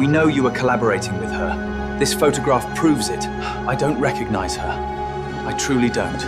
We know you are collaborating with her. This photograph proves it. I don't recognize her. I truly don't.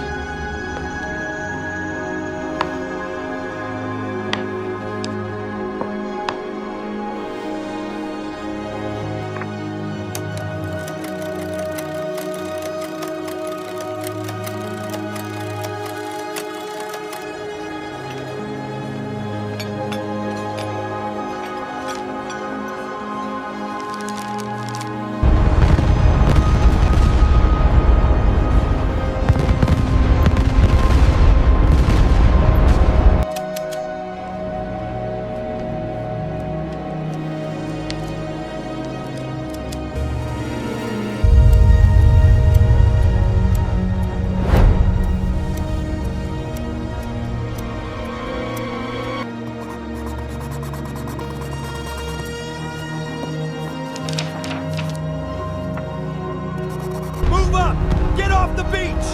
Get off the beach!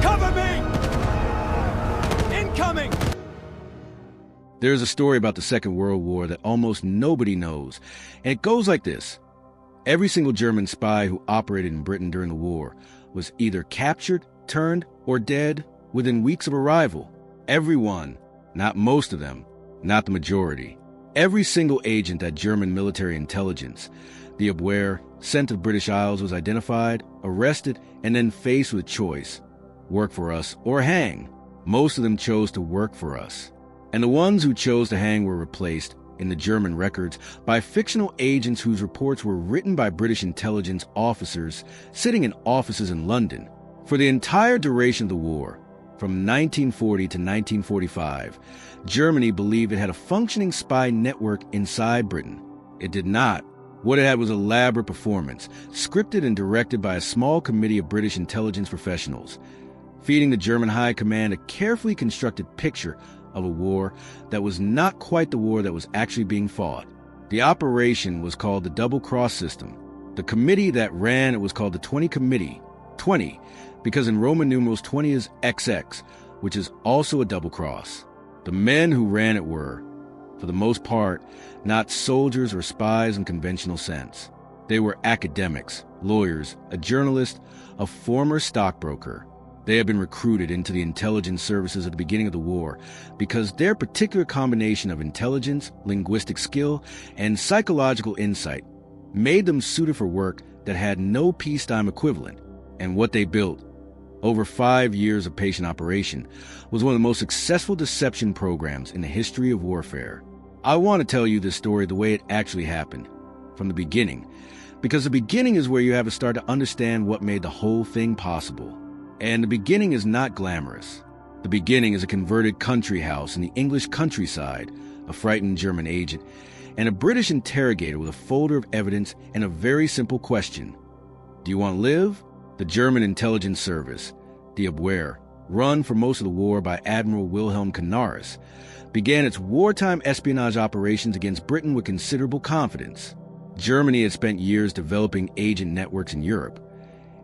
Cover me! Incoming! There's a story about the Second World War that almost nobody knows, and it goes like this. Every single German spy who operated in Britain during the war was either captured, turned, or dead within weeks of arrival. Everyone, not most of them, not the majority. Every single agent at German military intelligence, the WWII, sent to the British Isles, was identified, arrested, and then faced with choice: work for us or hang. Most of them chose to work for us. And the ones who chose to hang were replaced, in the German records, by fictional agents whose reports were written by British intelligence officers sitting in offices in London. For the entire duration of the war, from 1940 to 1945, Germany believed it had a functioning spy network inside Britain. It did not. What it had was elaborate performance, scripted and directed by a small committee of British intelligence professionals, feeding the German High Command a carefully constructed picture of a war that was not quite the war that was actually being fought. The operation was called the Double Cross System. The committee that ran it was called the 20 Committee. 20, because in Roman numerals 20 is XX, which is also a double cross. The men who ran it were, for the most part, not soldiers or spies in conventional sense. They were academics, lawyers, a journalist, a former stockbroker. They had been recruited into the intelligence services at the beginning of the war because their particular combination of intelligence, linguistic skill, and psychological insight made them suited for work that had no peacetime equivalent. And what they built, over 5 years of patient operation, was one of the most successful deception programs in the history of warfare. I want to tell you this story the way it actually happened, from the beginning, because the beginning is where you have to start to understand what made the whole thing possible. And the beginning is not glamorous. The beginning is a converted country house in the English countryside, a frightened German agent, and a British interrogator with a folder of evidence and a very simple question. Do you want to live? The German intelligence service, the WWII, run for most of the war by Admiral Wilhelm Canaris, began its wartime espionage operations against Britain with considerable confidence. Germany had spent years developing agent networks in Europe,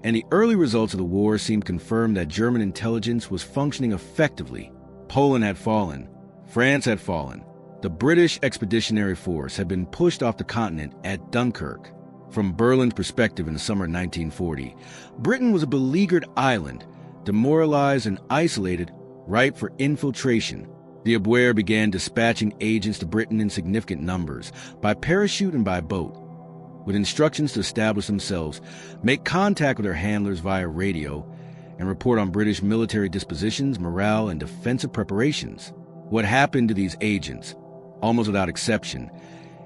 and the early results of the war seemed to confirm that German intelligence was functioning effectively. Poland had fallen. France had fallen. The British Expeditionary Force had been pushed off the continent at Dunkirk. From Berlin's perspective in the summer of 1940, Britain was a beleaguered island, demoralized and isolated, ripe for infiltration. The WWII began dispatching agents to Britain in significant numbers, by parachute and by boat, with instructions to establish themselves, make contact with their handlers via radio, and report on British military dispositions, morale, and defensive preparations. What happened to these agents, almost without exception,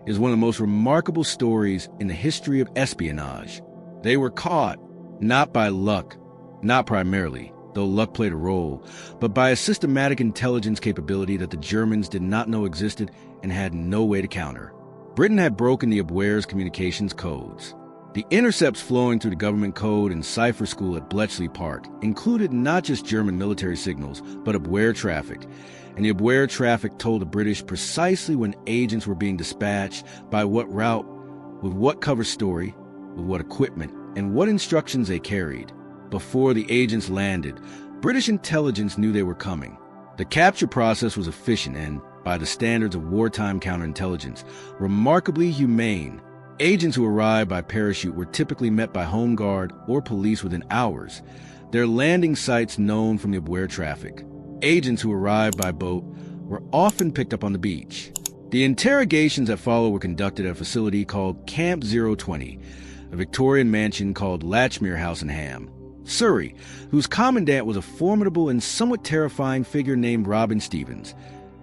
is one of the most remarkable stories in the history of espionage. They were caught, not by luck, not primarily, though luck played a role, but by a systematic intelligence capability that the Germans did not know existed and had no way to counter. Britain had broken the WWII's communications codes. The intercepts flowing through the government code and cipher school at Bletchley Park included not just German military signals, but WWII traffic. And the WWII traffic told the British precisely when agents were being dispatched, by what route, with what cover story, with what equipment, and what instructions they carried. Before the agents landed, British intelligence knew they were coming. The capture process was efficient and, by the standards of wartime counterintelligence, remarkably humane. Agents who arrived by parachute were typically met by Home Guard or police within hours, their landing sites known from the WWII traffic. Agents who arrived by boat were often picked up on the beach. The interrogations that followed were conducted at a facility called Camp 020, a Victorian mansion called Latchmere House in Ham, Surrey, whose commandant was a formidable and somewhat terrifying figure named Robin Stevens,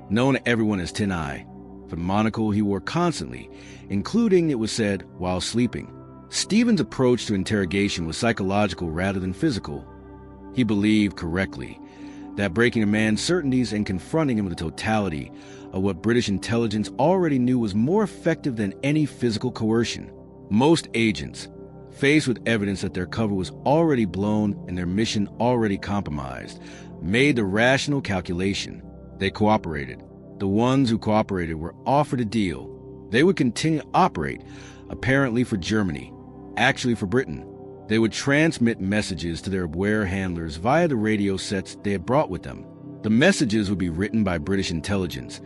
known to everyone as Tin Eye, for the monocle he wore constantly, including, it was said, while sleeping. Stevens' approach to interrogation was psychological rather than physical. He believed, correctly, that breaking a man's certainties and confronting him with the totality of what British intelligence already knew was more effective than any physical coercion. Most agents, faced with evidence that their cover was already blown and their mission already compromised, made the rational calculation. They cooperated. The ones who cooperated were offered a deal. They would continue to operate, apparently for Germany, actually for Britain. They would transmit messages to their WWII handlers via the radio sets they had brought with them. The messages would be written by British intelligence,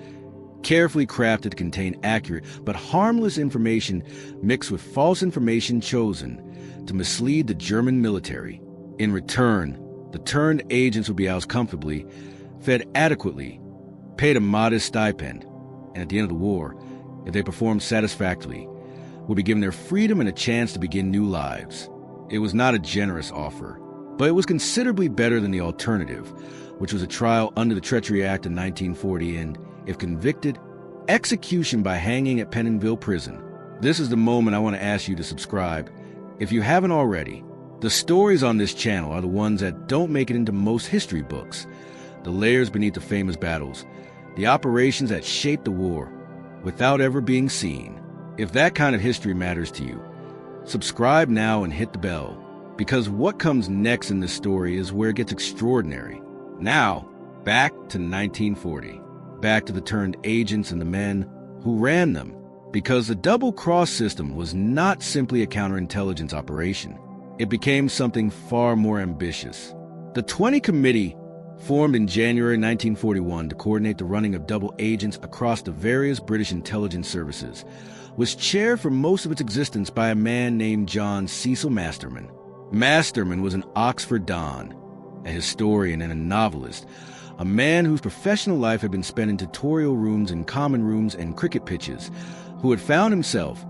carefully crafted to contain accurate but harmless information mixed with false information chosen to mislead the German military. In return, the turned agents would be housed comfortably, fed adequately, paid a modest stipend, and at the end of the war, if they performed satisfactorily, would be given their freedom and a chance to begin new lives. It was not a generous offer, but it was considerably better than the alternative, which was a trial under the Treachery Act of 1940 and, if convicted, execution by hanging at Pentonville Prison. This is the moment I want to ask you to subscribe, if you haven't already. The stories on this channel are the ones that don't make it into most history books, the layers beneath the famous battles, the operations that shaped the war, without ever being seen. If that kind of history matters to you, subscribe now and hit the bell, because what comes next in this story is where it gets extraordinary. Now, back to 1940. Back to the turned agents and the men who ran them, because the double-cross system was not simply a counterintelligence operation. It became something far more ambitious. The 20 Committee, formed in January 1941 to coordinate the running of double agents across the various British intelligence services, was chaired for most of its existence by a man named John Cecil Masterman. Masterman was an Oxford Don, a historian and a novelist, a man whose professional life had been spent in tutorial rooms and common rooms and cricket pitches, who had found himself,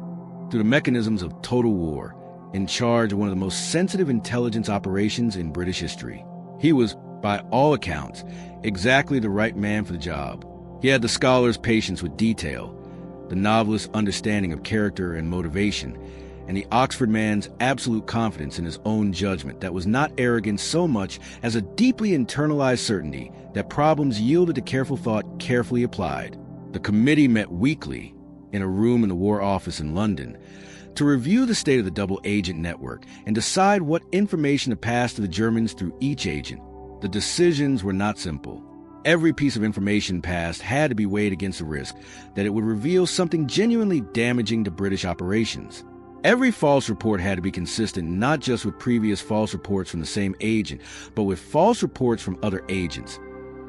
through the mechanisms of total war, in charge of one of the most sensitive intelligence operations in British history. He was, by all accounts, exactly the right man for the job. He had the scholar's patience with detail, the novelist's understanding of character and motivation, and the Oxford man's absolute confidence in his own judgment that was not arrogance so much as a deeply internalized certainty that problems yielded to careful thought carefully applied. The committee met weekly in a room in the War Office in London to review the state of the double agent network and decide what information to pass to the Germans through each agent. The decisions were not simple. Every piece of information passed had to be weighed against the risk that it would reveal something genuinely damaging to British operations. Every false report had to be consistent not just with previous false reports from the same agent, but with false reports from other agents,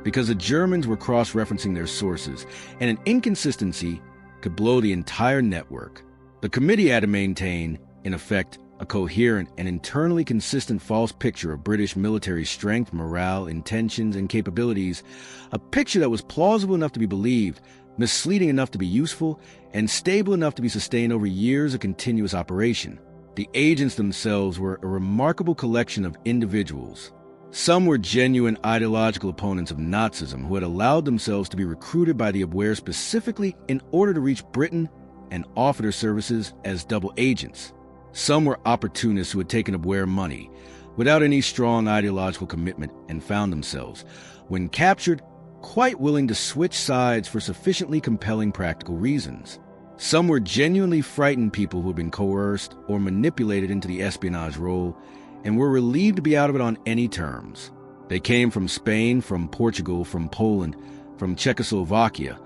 because the Germans were cross-referencing their sources, and an inconsistency could blow the entire network. The committee had to maintain, in effect, a coherent and internally consistent false picture of British military strength, morale, intentions, and capabilities, a picture that was plausible enough to be believed, misleading enough to be useful, and stable enough to be sustained over years of continuous operation. The agents themselves were a remarkable collection of individuals. Some were genuine ideological opponents of Nazism who had allowed themselves to be recruited by the WWII specifically in order to reach Britain and offer their services as double agents. Some were opportunists who had taken WWII money without any strong ideological commitment and found themselves, when captured, quite willing to switch sides for sufficiently compelling practical reasons. Some were genuinely frightened people who had been coerced or manipulated into the espionage role and were relieved to be out of it on any terms. They came from Spain, from Portugal, from Poland, from Czechoslovakia,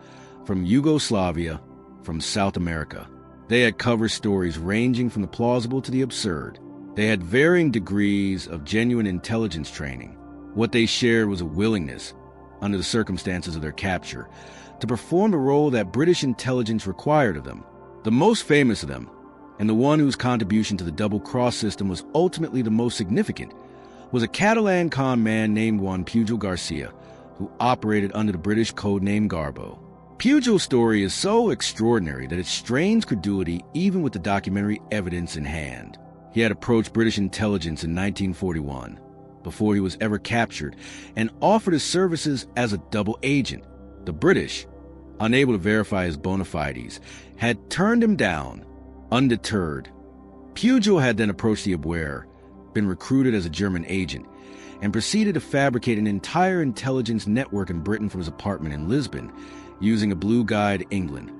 from Yugoslavia, from South America. They had cover stories ranging from the plausible to the absurd. They had varying degrees of genuine intelligence training. What they shared was a willingness, under the circumstances of their capture, to perform the role that British intelligence required of them. The most famous of them, and the one whose contribution to the double-cross system was ultimately the most significant, was a Catalan con man named Juan Pujol Garcia, who operated under the British codename Garbo. Pujol's story is so extraordinary that it strains credulity even with the documentary evidence in hand. He had approached British intelligence in 1941, before he was ever captured, and offered his services as a double agent. The British, unable to verify his bona fides, had turned him down. Undeterred, Pujol had then approached the WWII, been recruited as a German agent, and proceeded to fabricate an entire intelligence network in Britain from his apartment in Lisbon, using a Blue Guide England,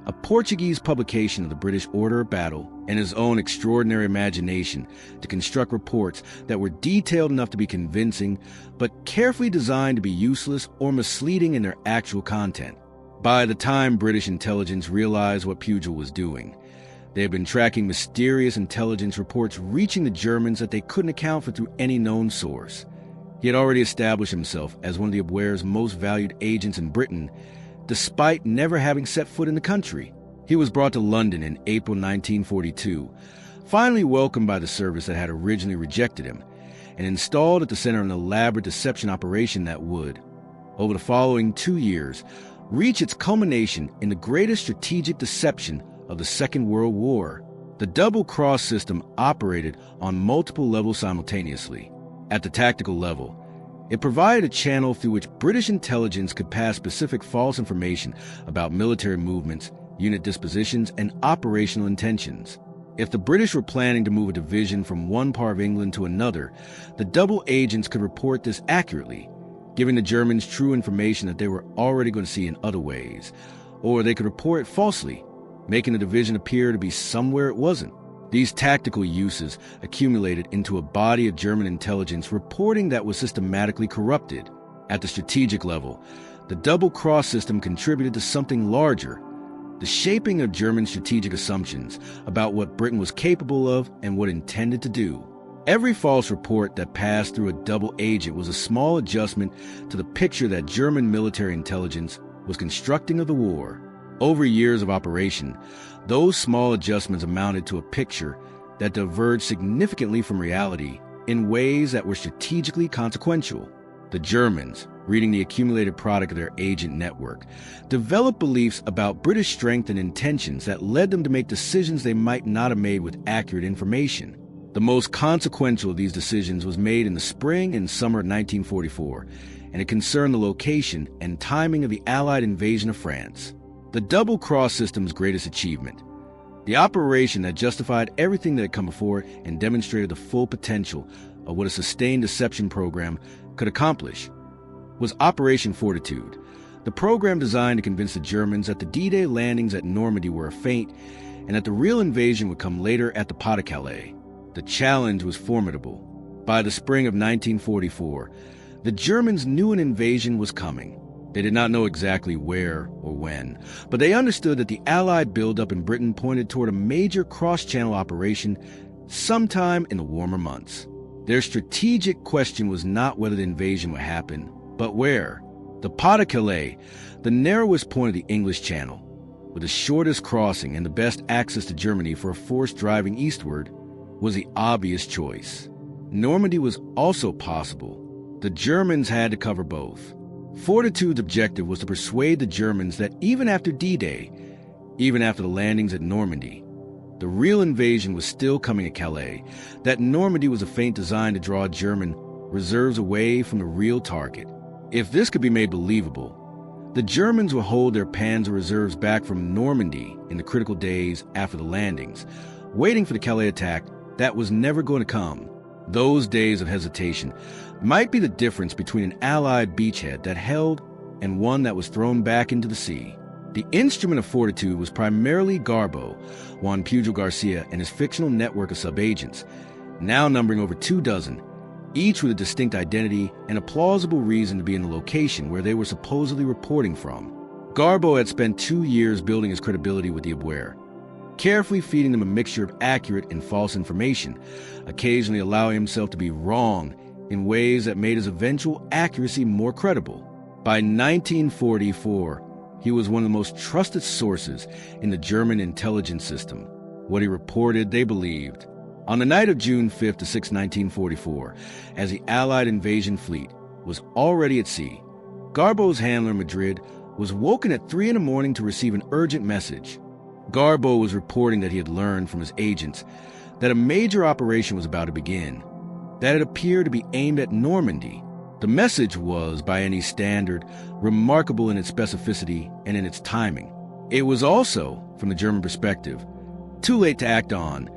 a Portuguese publication of the British order of battle, and his own extraordinary imagination to construct reports that were detailed enough to be convincing, but carefully designed to be useless or misleading in their actual content. By the time British intelligence realized what Pujol was doing, they had been tracking mysterious intelligence reports reaching the Germans that they couldn't account for through any known source. He had already established himself as one of the WWII's most valued agents in Britain, despite never having set foot in the country. He was brought to London in April 1942, finally welcomed by the service that had originally rejected him, and installed at the center of an elaborate deception operation that would, over the following 2 years, reach its culmination in the greatest strategic deception of the Second World War. The double-cross system operated on multiple levels simultaneously. At the tactical level, it provided a channel through which British intelligence could pass specific false information about military movements, unit dispositions, and operational intentions. If the British were planning to move a division from one part of England to another, the double agents could report this accurately, giving the Germans true information that they were already going to see in other ways, or they could report it falsely, making the division appear to be somewhere it wasn't. These tactical uses accumulated into a body of German intelligence reporting that was systematically corrupted. At the strategic level, the double-cross system contributed to something larger, the shaping of German strategic assumptions about what Britain was capable of and what it intended to do. Every false report that passed through a double agent was a small adjustment to the picture that German military intelligence was constructing of the war. Over years of operation, those small adjustments amounted to a picture that diverged significantly from reality in ways that were strategically consequential. The Germans, reading the accumulated product of their agent network, developed beliefs about British strength and intentions that led them to make decisions they might not have made with accurate information. The most consequential of these decisions was made in the spring and summer of 1944, and it concerned the location and timing of the Allied invasion of France. The double-cross system's greatest achievement, the operation that justified everything that had come before it and demonstrated the full potential of what a sustained deception program could accomplish, was Operation Fortitude, the program designed to convince the Germans that the D-Day landings at Normandy were a feint and that the real invasion would come later at the Pas-de-Calais. The challenge was formidable. By the spring of 1944, the Germans knew an invasion was coming. They did not know exactly where or when, but they understood that the Allied buildup in Britain pointed toward a major cross-channel operation sometime in the warmer months. Their strategic question was not whether the invasion would happen, but where. The Pas-de-Calais, the narrowest point of the English Channel, with the shortest crossing and the best access to Germany for a force driving eastward, was the obvious choice. Normandy was also possible. The Germans had to cover both. Fortitude's objective was to persuade the Germans that even after D-Day, even after the landings at Normandy, the real invasion was still coming at Calais, that Normandy was a feint designed to draw German reserves away from the real target. If this could be made believable, the Germans would hold their Panzer reserves back from Normandy in the critical days after the landings, waiting for the Calais attack that was never going to come. Those days of hesitation might be the difference between an Allied beachhead that held and one that was thrown back into the sea. The instrument of fortitude was primarily Garbo, Juan Pujol Garcia, and his fictional network of sub-agents, now numbering over 24, each with a distinct identity and a plausible reason to be in the location where they were supposedly reporting from. Garbo had spent 2 years building his credibility with the WWII, carefully feeding them a mixture of accurate and false information, occasionally allowing himself to be wrong in ways that made his eventual accuracy more credible. By 1944, He was one of the most trusted sources in the German intelligence system. What he reported, they believed. On the night of June 5th to 6, 1944, as the Allied invasion fleet was already at sea, Garbo's handler in Madrid was woken at 3 in the morning to receive an urgent message. Garbo was reporting that he had learned from his agents that a major operation was about to begin, that it appeared to be aimed at Normandy. The message was, by any standard, remarkable in its specificity and in its timing. It was also, from the German perspective, too late to act on.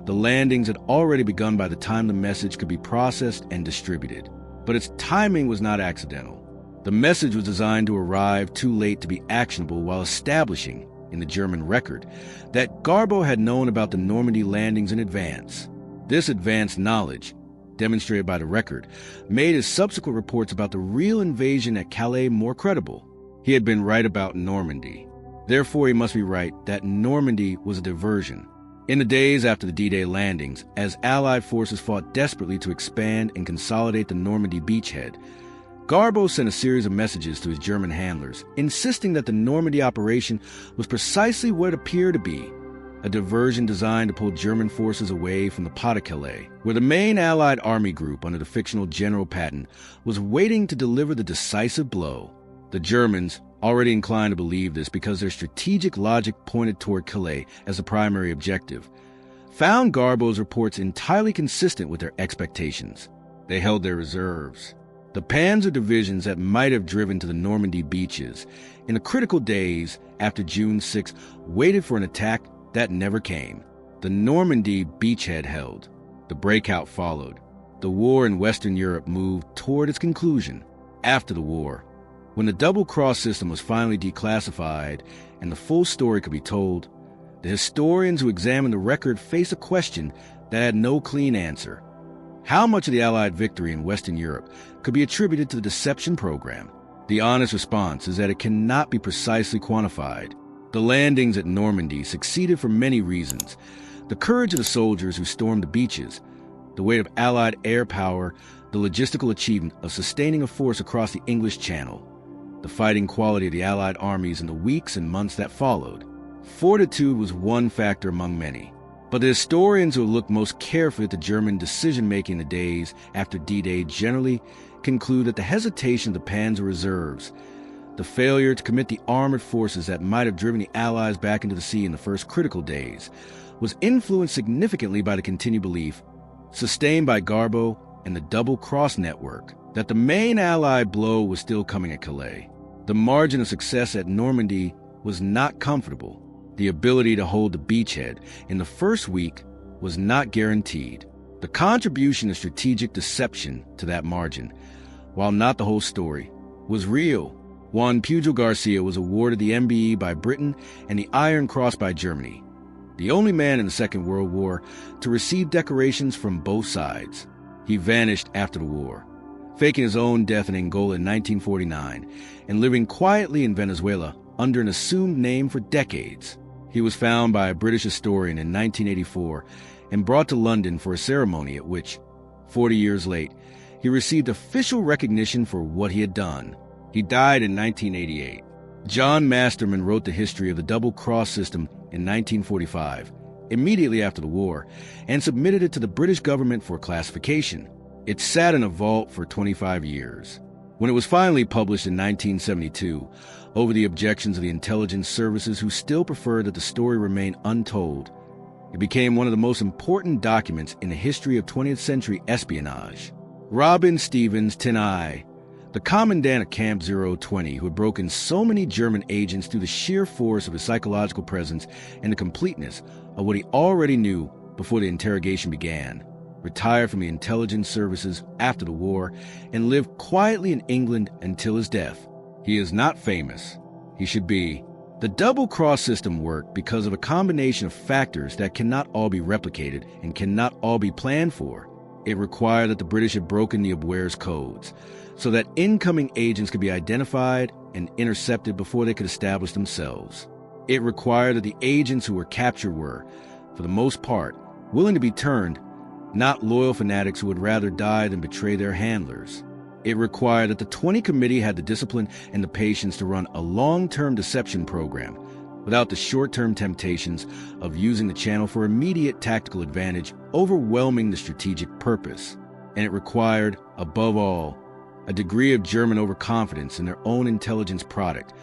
The landings had already begun by the time the message could be processed and distributed. But its timing was not accidental. The message was designed to arrive too late to be actionable while establishing, in the German record, that Garbo had known about the Normandy landings in advance. This advanced knowledge, demonstrated by the record, made his subsequent reports about the real invasion at Calais more credible. He had been right about Normandy. Therefore, he must be right that Normandy was a diversion. In the days after the D-Day landings, as Allied forces fought desperately to expand and consolidate the Normandy beachhead, Garbo sent a series of messages to his German handlers, insisting that the Normandy operation was precisely what it appeared to be, a diversion designed to pull German forces away from the Pas-de-Calais, where the main Allied army group under the fictional General Patton was waiting to deliver the decisive blow. The Germans, already inclined to believe this because their strategic logic pointed toward Calais as the primary objective, found Garbo's reports entirely consistent with their expectations. They held their reserves. The Panzer divisions that might have driven to the Normandy beaches in the critical days after June 6 waited for an attack that never came. The Normandy beachhead held. The breakout followed. The war in Western Europe moved toward its conclusion. After the war, when the double-cross system was finally declassified and the full story could be told, the historians who examined the record faced a question that had no clean answer. How much of the Allied victory in Western Europe could be attributed to the deception program? The honest response is that it cannot be precisely quantified. The landings at Normandy succeeded for many reasons. The courage of the soldiers who stormed the beaches, the weight of Allied air power, the logistical achievement of sustaining a force across the English Channel, the fighting quality of the Allied armies in the weeks and months that followed. Fortitude was one factor among many. But the historians who look most carefully at the German decision-making in the days after D-Day generally conclude that the hesitation of the Panzer reserves, the failure to commit the armored forces that might have driven the Allies back into the sea in the first critical days, was influenced significantly by the continued belief, sustained by Garbo and the double-cross network, that the main Allied blow was still coming at Calais. The margin of success at Normandy was not comfortable. The ability to hold the beachhead in the first week was not guaranteed. The contribution of strategic deception to that margin, while not the whole story, was real. Juan Pujo Garcia was awarded the MBE by Britain and the Iron Cross by Germany, the only man in the Second World War to receive decorations from both sides. He vanished after the war, faking his own death in Angola in 1949 and living quietly in Venezuela under an assumed name for decades. He was found by a British historian in 1984 and brought to London for a ceremony at which, 40 years late, he received official recognition for what he had done. He died in 1988. John Masterman wrote the history of the double-cross system in 1945, immediately after the war, and submitted it to the British government for classification. It sat in a vault for 25 years. When it was finally published in 1972, over the objections of the intelligence services who still preferred that the story remain untold, it became one of the most important documents in the history of 20th century espionage. Robin Stevens Tenai, the commandant of Camp 020 who had broken so many German agents through the sheer force of his psychological presence and the completeness of what he already knew before the interrogation began, retired from the intelligence services after the war, and lived quietly in England until his death. He is not famous. He should be. The double-cross system worked because of a combination of factors that cannot all be replicated and cannot all be planned for. It required that the British had broken the Abwehr's codes, so that incoming agents could be identified and intercepted before they could establish themselves. It required that the agents who were captured were, for the most part, willing to be turned, not loyal fanatics who would rather die than betray their handlers. It required that the 20 committee had the discipline and the patience to run a long-term deception program without the short-term temptations of using the channel for immediate tactical advantage, overwhelming the strategic purpose. And it required, above all, a degree of German overconfidence in their own intelligence product,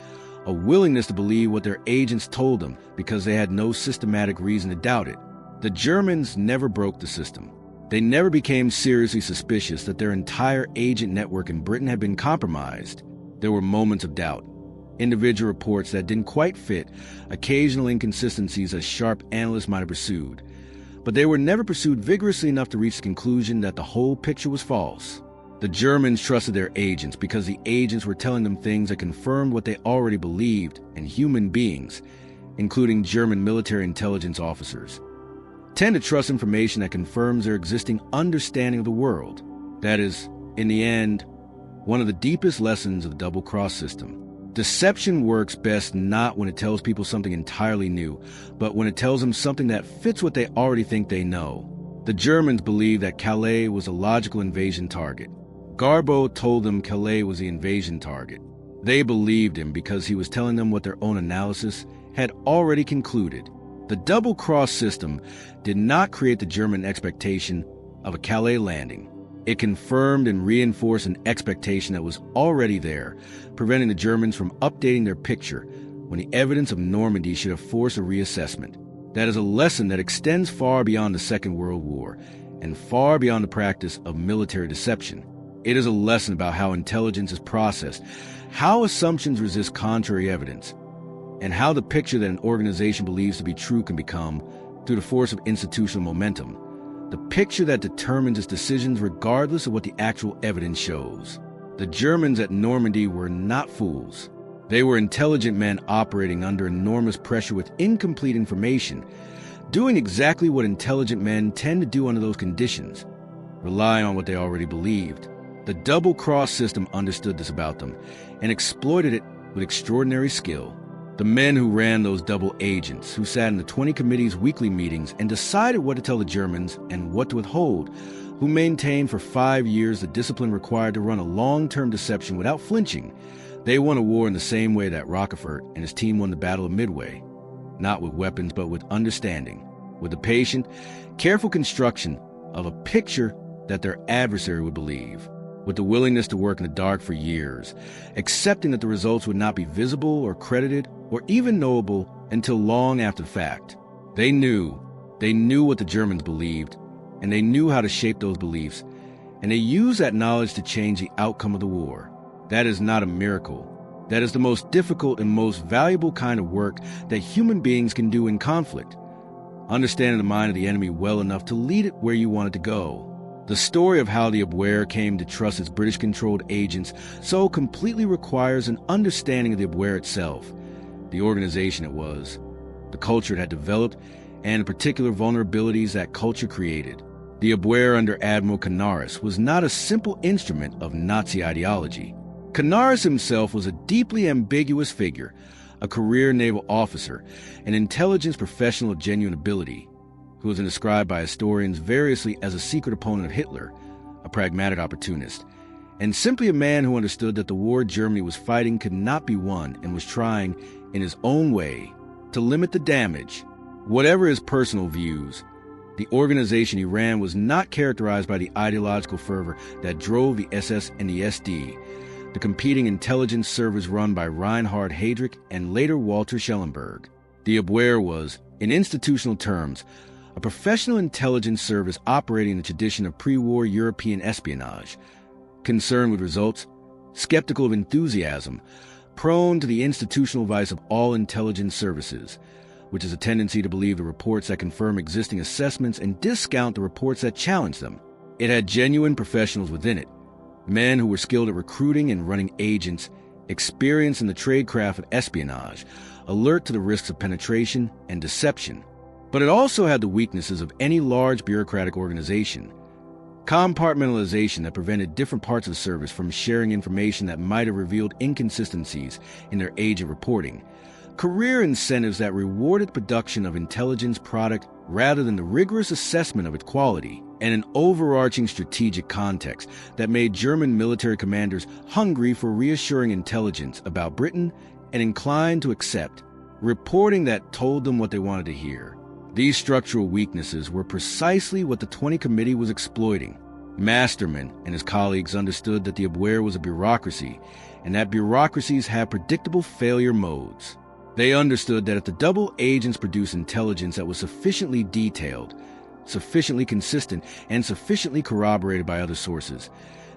a willingness to believe what their agents told them because they had no systematic reason to doubt it. The Germans never broke the system. They never became seriously suspicious that their entire agent network in Britain had been compromised. There were moments of doubt, individual reports that didn't quite fit, occasional inconsistencies that sharp analysts might have pursued. But they were never pursued vigorously enough to reach the conclusion that the whole picture was false. The Germans trusted their agents because the agents were telling them things that confirmed what they already believed, and human beings, including German military intelligence officers, tend to trust information that confirms their existing understanding of the world. That is, in the end, one of the deepest lessons of the double-cross system. Deception works best not when it tells people something entirely new, but when it tells them something that fits what they already think they know. The Germans believed that Calais was a logical invasion target. Garbo told them Calais was the invasion target. They believed him because he was telling them what their own analysis had already concluded. The double-cross system did not create the German expectation of a Calais landing. It confirmed and reinforced an expectation that was already there, preventing the Germans from updating their picture when the evidence of Normandy should have forced a reassessment. That is a lesson that extends far beyond the Second World War and far beyond the practice of military deception. It is a lesson about how intelligence is processed, how assumptions resist contrary evidence, and how the picture that an organization believes to be true can become, through the force of institutional momentum, the picture that determines its decisions regardless of what the actual evidence shows. The Germans at Normandy were not fools. They were intelligent men operating under enormous pressure with incomplete information, doing exactly what intelligent men tend to do under those conditions, relying on what they already believed. The double-cross system understood this about them and exploited it with extraordinary skill. The men who ran those double agents, who sat in the 20 committee's weekly meetings and decided what to tell the Germans and what to withhold, who maintained for 5 years the discipline required to run a long-term deception without flinching, they won a war in the same way that Rockefort and his team won the Battle of Midway. Not with weapons, but with understanding, with the patient, careful construction of a picture that their adversary would believe, with the willingness to work in the dark for years, accepting that the results would not be visible or credited or even knowable until long after the fact. They knew what the Germans believed, and they knew how to shape those beliefs, and they used that knowledge to change the outcome of the war. That is not a miracle. That is the most difficult and most valuable kind of work that human beings can do in conflict. Understanding the mind of the enemy well enough to lead it where you want it to go. The story of how the WWII came to trust its British-controlled agents so completely requires an understanding of the WWII itself, the organization it was, the culture it had developed, and the particular vulnerabilities that culture created. The WWII under Admiral Canaris was not a simple instrument of Nazi ideology. Canaris himself was a deeply ambiguous figure, a career naval officer, an intelligence professional of genuine ability, who was described by historians variously as a secret opponent of Hitler, a pragmatic opportunist, and simply a man who understood that the war Germany was fighting could not be won and was trying, in his own way, to limit the damage. Whatever his personal views, the organization he ran was not characterized by the ideological fervor that drove the SS and the SD, the competing intelligence service run by Reinhard Heydrich and later Walter Schellenberg. The WWII was, in institutional terms, a professional intelligence service operating in the tradition of pre-war European espionage, concerned with results, skeptical of enthusiasm, prone to the institutional vice of all intelligence services, which is a tendency to believe the reports that confirm existing assessments and discount the reports that challenge them. It had genuine professionals within it, men who were skilled at recruiting and running agents, experienced in the tradecraft of espionage, alert to the risks of penetration and deception. But it also had the weaknesses of any large bureaucratic organization. Compartmentalization that prevented different parts of the service from sharing information that might have revealed inconsistencies in their agent reporting. Career incentives that rewarded production of intelligence product rather than the rigorous assessment of its quality. and an overarching strategic context that made German military commanders hungry for reassuring intelligence about Britain and inclined to accept reporting that told them what they wanted to hear. These structural weaknesses were precisely what the 20 Committee was exploiting. Masterman and his colleagues understood that the WWII was a bureaucracy, and that bureaucracies have predictable failure modes. They understood that if the double agents produced intelligence that was sufficiently detailed, sufficiently consistent, and sufficiently corroborated by other sources,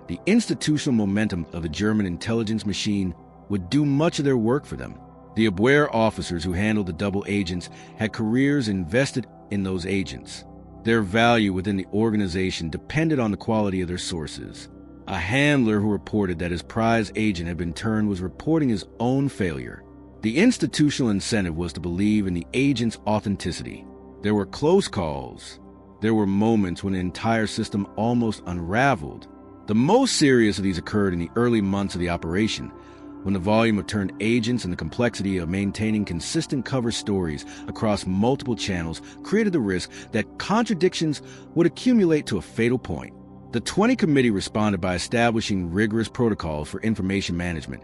the institutional momentum of the German intelligence machine would do much of their work for them. The WWII officers who handled the double agents had careers invested in those agents. Their value within the organization depended on the quality of their sources. A handler who reported that his prize agent had been turned was reporting his own failure. The institutional incentive was to believe in the agent's authenticity. There were close calls. There were moments when the entire system almost unraveled. The most serious of these occurred in the early months of the operation, when the volume of turned agents and the complexity of maintaining consistent cover stories across multiple channels created the risk that contradictions would accumulate to a fatal point. The 20 Committee responded by establishing rigorous protocols for information management,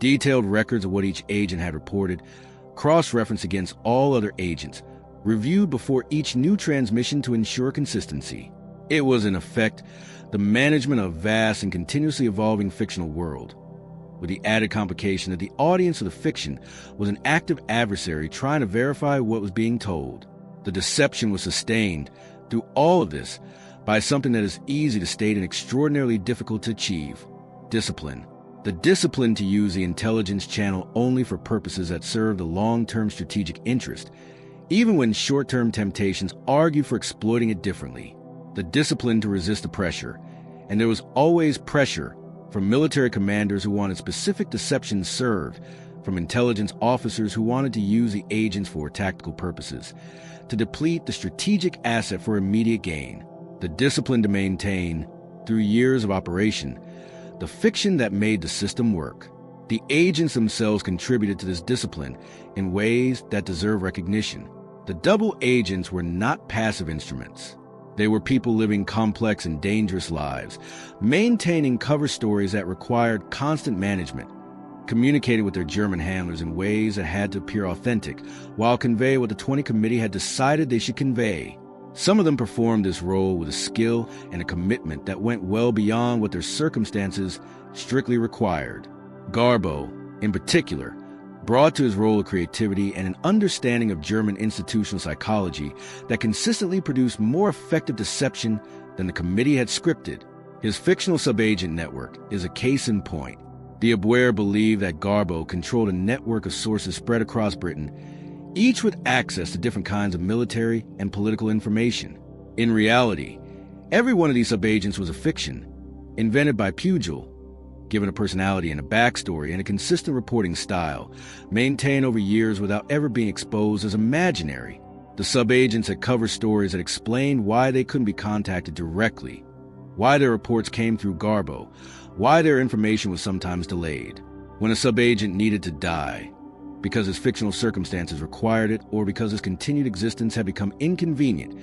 detailed records of what each agent had reported, cross-referenced against all other agents, reviewed before each new transmission to ensure consistency. It was, in effect, the management of a vast and continuously evolving fictional world, with the added complication that the audience of the fiction was an active adversary trying to verify what was being told. The deception was sustained through all of this by something that is easy to state and extraordinarily difficult to achieve: discipline. The discipline to use the intelligence channel only for purposes that serve the long-term strategic interest, even when short-term temptations argue for exploiting it differently. The discipline to resist the pressure. And there was always pressure from military commanders who wanted specific deceptions served, from intelligence officers who wanted to use the agents for tactical purposes, to deplete the strategic asset for immediate gain. The discipline to maintain, through years of operation, the fiction that made the system work. The agents themselves contributed to this discipline in ways that deserve recognition. The double agents were not passive instruments. They were people living complex and dangerous lives, maintaining cover stories that required constant management, communicating with their German handlers in ways that had to appear authentic, while convey what the 20 Committee had decided they should convey. Some of them performed this role with a skill and a commitment that went well beyond what their circumstances strictly required. Garbo, in particular, brought to his role a creativity and an understanding of German institutional psychology that consistently produced more effective deception than the committee had scripted. His fictional subagent network is a case in point. The WWII believed that Garbo controlled a network of sources spread across Britain, each with access to different kinds of military and political information. In reality, every one of these subagents was a fiction, invented by Pugil, given a personality and a backstory and a consistent reporting style, maintained over years without ever being exposed as imaginary. The subagents had cover stories that explained why they couldn't be contacted directly, why their reports came through Garbo, why their information was sometimes delayed. When a subagent needed to die, because his fictional circumstances required it or because his continued existence had become inconvenient,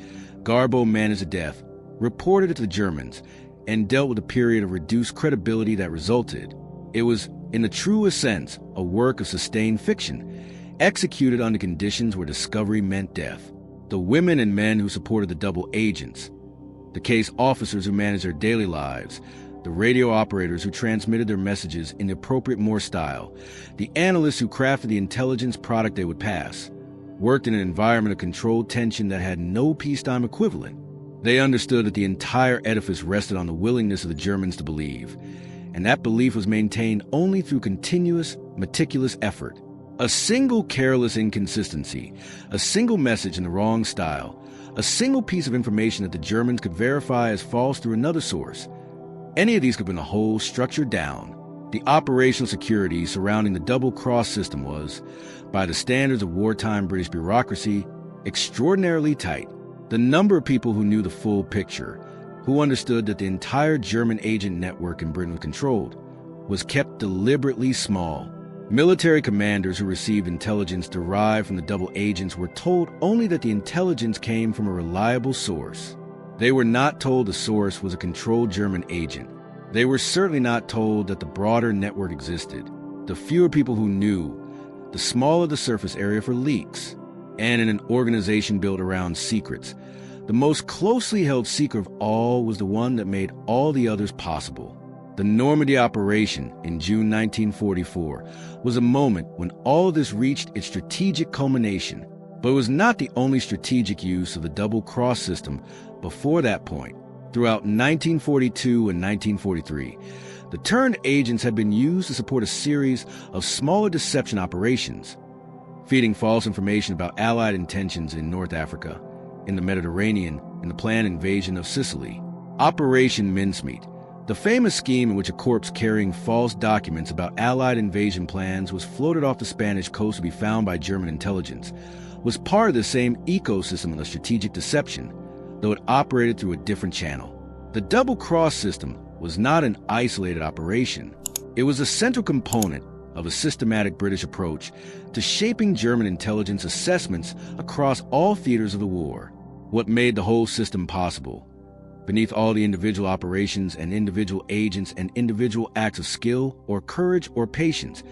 Garbo managed the death, reported it to the Germans, and dealt with a period of reduced credibility that resulted. It was, in the truest sense, a work of sustained fiction, executed under conditions where discovery meant death. The women and men who supported the double agents, the case officers who managed their daily lives, the radio operators who transmitted their messages in the appropriate Morse style, the analysts who crafted the intelligence product they would pass, worked in an environment of controlled tension that had no peacetime equivalent. They understood that the entire edifice rested on the willingness of the Germans to believe, and that belief was maintained only through continuous, meticulous effort. A single careless inconsistency, a single message in the wrong style, a single piece of information that the Germans could verify as false through another source, any of these could bring the whole structure down. The operational security surrounding the double-cross system was, by the standards of wartime British bureaucracy, extraordinarily tight. The number of people who knew the full picture, who understood that the entire German agent network in Britain was controlled, was kept deliberately small. Military commanders who received intelligence derived from the double agents were told only that the intelligence came from a reliable source. They were not told the source was a controlled German agent. They were certainly not told that the broader network existed. The fewer people who knew, the smaller the surface area for leaks. And in an organization built around secrets, the most closely held secret of all was the one that made all the others possible. The Normandy operation in June 1944 was a moment when all of this reached its strategic culmination, but it was not the only strategic use of the double-cross system before that point. Throughout 1942 and 1943, the turned agents had been used to support a series of smaller deception operations, feeding false information about Allied intentions in North Africa, in the Mediterranean, and the planned invasion of Sicily. Operation Mincemeat, the famous scheme in which a corpse carrying false documents about Allied invasion plans was floated off the Spanish coast to be found by German intelligence, was part of the same ecosystem of strategic deception, though it operated through a different channel. The double-cross system was not an isolated operation. It was a central component of a systematic British approach to shaping German intelligence assessments across all theaters of the war. What made the whole system possible, beneath all the individual operations and individual agents and individual acts of skill or courage or patience,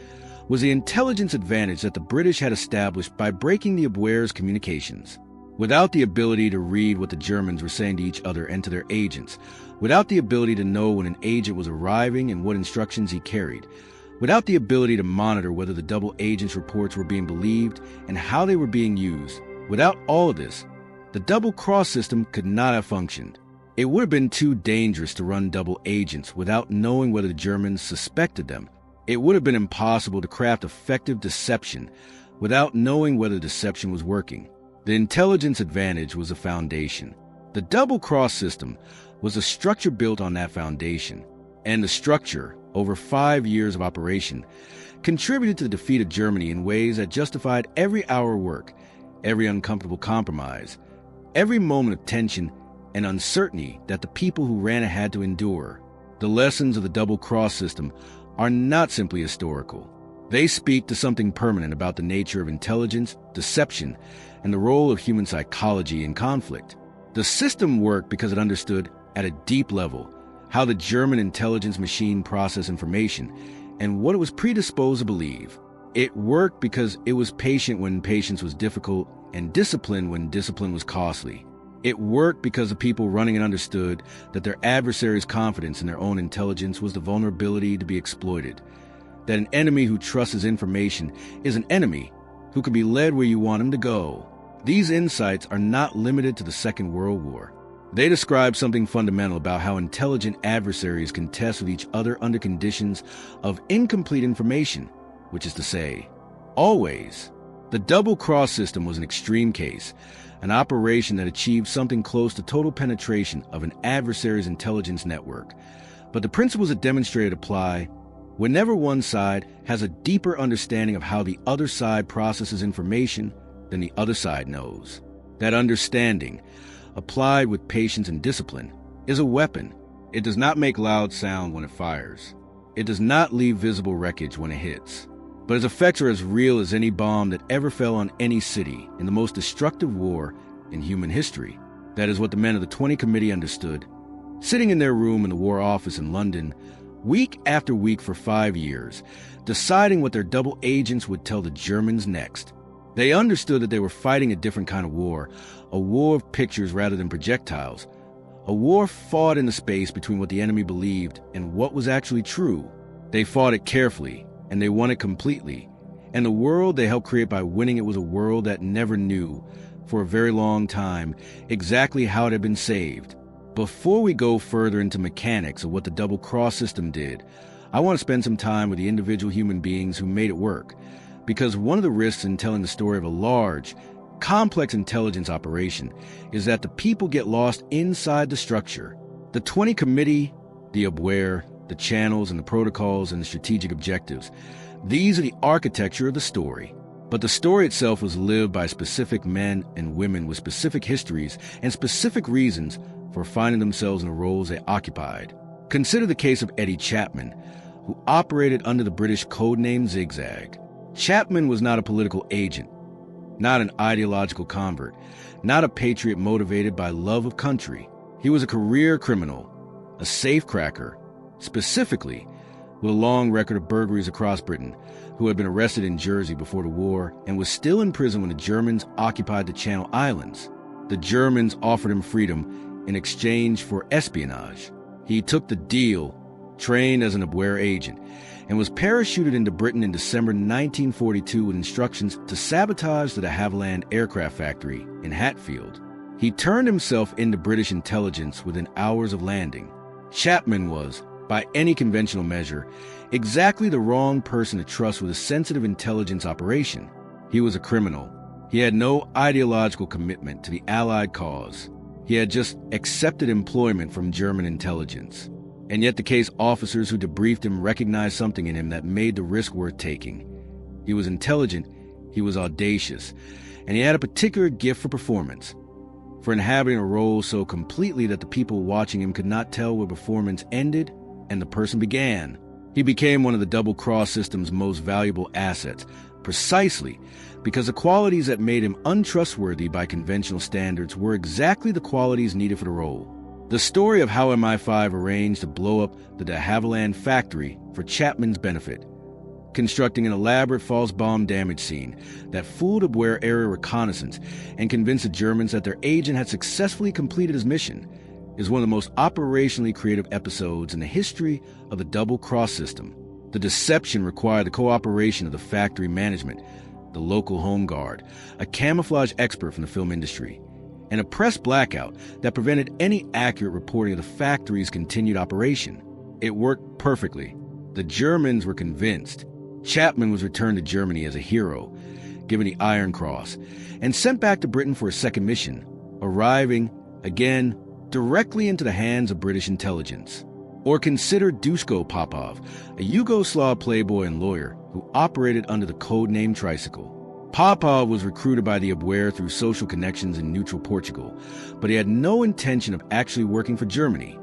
was the intelligence advantage that the British had established by breaking the WWII's communications. Without the ability to read what the Germans were saying to each other and to their agents, without the ability to know when an agent was arriving and what instructions he carried, without the ability to monitor whether the double agents' reports were being believed and how they were being used, without all of this, the double-cross system could not have functioned. It would have been too dangerous to run double agents without knowing whether the Germans suspected them. It would have been impossible to craft effective deception without knowing whether deception was working. The intelligence advantage was a foundation. The double-cross system was a structure built on that foundation, and the structure, over 5 years of operation, contributed to the defeat of Germany in ways that justified every hour of work, every uncomfortable compromise, every moment of tension and uncertainty that the people who ran it had to endure. The lessons of the double-cross system are not simply historical. They speak to something permanent about the nature of intelligence, deception, and the role of human psychology in conflict. The system worked because it understood, at a deep level, how the German intelligence machine processed information and what it was predisposed to believe. It worked because it was patient when patience was difficult and disciplined when discipline was costly. It worked because the people running it understood that their adversary's confidence in their own intelligence was the vulnerability to be exploited, that an enemy who trusts his information is an enemy who can be led where you want him to go. These insights are not limited to the Second World War. They describe something fundamental about how intelligent adversaries can test with each other under conditions of incomplete information, which is to say, always. The double-cross system was an extreme case, an operation that achieved something close to total penetration of an adversary's intelligence network. But the principles it demonstrated apply whenever one side has a deeper understanding of how the other side processes information than the other side knows. That understanding, applied with patience and discipline, is a weapon. It does not make loud sound when it fires. It does not leave visible wreckage when it hits. But its effects are as real as any bomb that ever fell on any city in the most destructive war in human history. That is what the men of the 20 Committee understood, sitting in their room in the War Office in London, week after week for 5 years, deciding what their double agents would tell the Germans next. They understood that they were fighting a different kind of war, a war of pictures rather than projectiles, a war fought in the space between what the enemy believed and what was actually true. They fought it carefully, and they won it completely. And the world they helped create by winning it was a world that never knew, for a very long time, exactly how it had been saved. Before we go further into mechanics of what the double-cross system did, I want to spend some time with the individual human beings who made it work, because one of the risks in telling the story of a large, complex intelligence operation is that the people get lost inside the structure. The 20 Committee, the WWII, the channels and the protocols and the strategic objectives, these are the architecture of the story. But the story itself was lived by specific men and women with specific histories and specific reasons for finding themselves in the roles they occupied. Consider the case of Eddie Chapman, who operated under the British codename Zigzag. Chapman was not a political agent, not an ideological convert, not a patriot motivated by love of country. He was a career criminal, a safecracker, specifically with a long record of burglaries across Britain, who had been arrested in Jersey before the war and was still in prison when the Germans occupied the Channel Islands. The Germans offered him freedom in exchange for espionage. He took the deal, trained as an WWII agent, and was parachuted into Britain in December 1942 with instructions to sabotage the de Havilland aircraft factory in Hatfield. He turned himself into British intelligence within hours of landing. Chapman was, by any conventional measure, exactly the wrong person to trust with a sensitive intelligence operation. He was a criminal. He had no ideological commitment to the Allied cause. He had just accepted employment from German intelligence. And yet the case officers who debriefed him recognized something in him that made the risk worth taking. He was intelligent, he was audacious, and he had a particular gift for performance, for inhabiting a role so completely that the people watching him could not tell where performance ended and the person began. He became one of the double-cross system's most valuable assets, precisely because the qualities that made him untrustworthy by conventional standards were exactly the qualities needed for the role. The story of how MI5 arranged to blow up the de Havilland factory for Chapman's benefit, constructing an elaborate false bomb damage scene that fooled WWII area reconnaissance and convinced the Germans that their agent had successfully completed his mission, is one of the most operationally creative episodes in the history of the double-cross system. The deception required the cooperation of the factory management, the local home guard, a camouflage expert from the film industry, and a press blackout that prevented any accurate reporting of the factory's continued operation. It worked perfectly. The Germans were convinced. Chapman was returned to Germany as a hero, given the Iron Cross, and sent back to Britain for a second mission, arriving, again, directly into the hands of British intelligence. Or consider Duško Popov, a Yugoslav playboy and lawyer who operated under the codename Tricycle. Popov was recruited by the WWII through social connections in neutral Portugal, but he had no intention of actually working for Germany.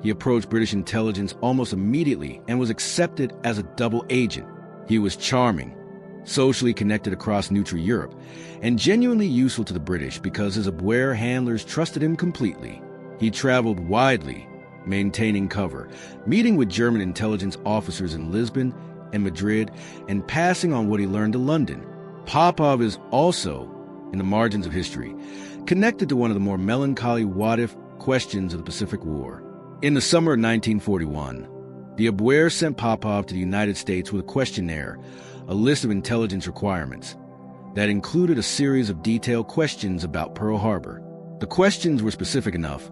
He approached British intelligence almost immediately and was accepted as a double agent. He was charming, socially connected across neutral Europe, and genuinely useful to the British because his WWII handlers trusted him completely. He traveled widely, maintaining cover, meeting with German intelligence officers in Lisbon and Madrid, and passing on what he learned to London. Popov is also, in the margins of history, connected to one of the more melancholy what-if questions of the Pacific War. In the summer of 1941, the WWII sent Popov to the United States with a questionnaire, a list of intelligence requirements, that included a series of detailed questions about Pearl Harbor. The questions were specific enough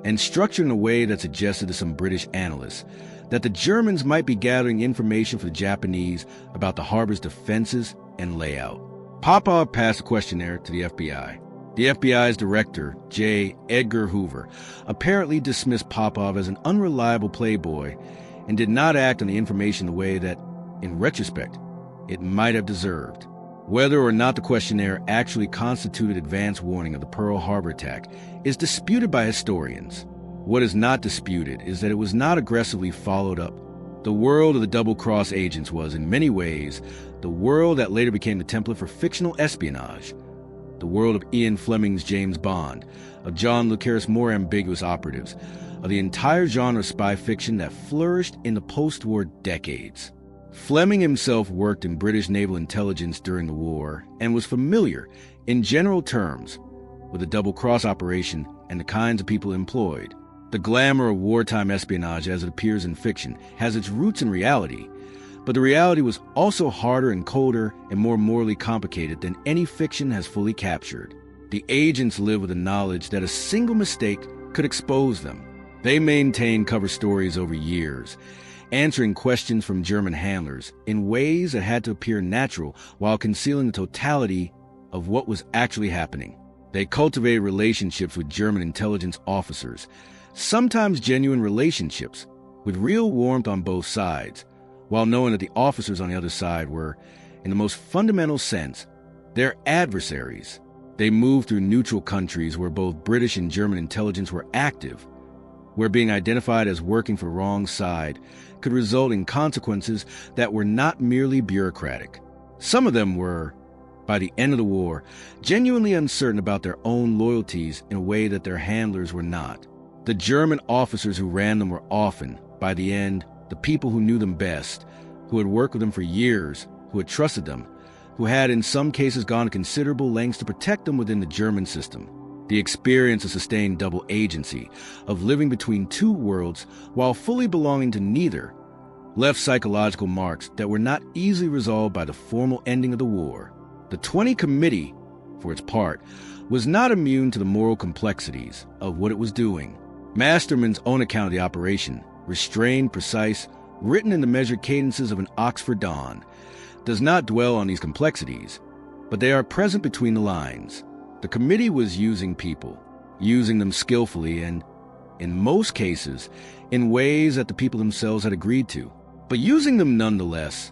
and structured in a way that suggested to some British analysts that the Germans might be gathering information for the Japanese about the harbor's defenses and layout. Popov passed the questionnaire to the FBI. The FBI's director, J. Edgar Hoover, apparently dismissed Popov as an unreliable playboy and did not act on the information the way that, in retrospect, it might have deserved. Whether or not the questionnaire actually constituted advance warning of the Pearl Harbor attack is disputed by historians. What is not disputed is that it was not aggressively followed up. The world of the double-cross agents was, in many ways, the world that later became the template for fictional espionage. The world of Ian Fleming's James Bond, of John le Carre's more ambiguous operatives, of the entire genre of spy fiction that flourished in the post-war decades. Fleming himself worked in British naval intelligence during the war and was familiar, in general terms, with the double-cross operation and the kinds of people employed. The glamour of wartime espionage as it appears in fiction has its roots in reality, but the reality was also harder and colder and more morally complicated than any fiction has fully captured. The agents lived with the knowledge that a single mistake could expose them. They maintained cover stories over years, answering questions from German handlers in ways that had to appear natural while concealing the totality of what was actually happening. They cultivated relationships with German intelligence officers, sometimes genuine relationships, with real warmth on both sides, while knowing that the officers on the other side were, in the most fundamental sense, their adversaries. They moved through neutral countries where both British and German intelligence were active, where being identified as working for the wrong side could result in consequences that were not merely bureaucratic. Some of them were, by the end of the war, genuinely uncertain about their own loyalties in a way that their handlers were not. The German officers who ran them were often, by the end, the people who knew them best, who had worked with them for years, who had trusted them, who had in some cases gone to considerable lengths to protect them within the German system. The experience of sustained double agency, of living between two worlds while fully belonging to neither, left psychological marks that were not easily resolved by the formal ending of the war. The 20 Committee, for its part, was not immune to the moral complexities of what it was doing. Masterman's own account of the operation, restrained, precise, written in the measured cadences of an Oxford Don, does not dwell on these complexities, but they are present between the lines. The committee was using people, using them skillfully and, in most cases, in ways that the people themselves had agreed to, but using them nonetheless,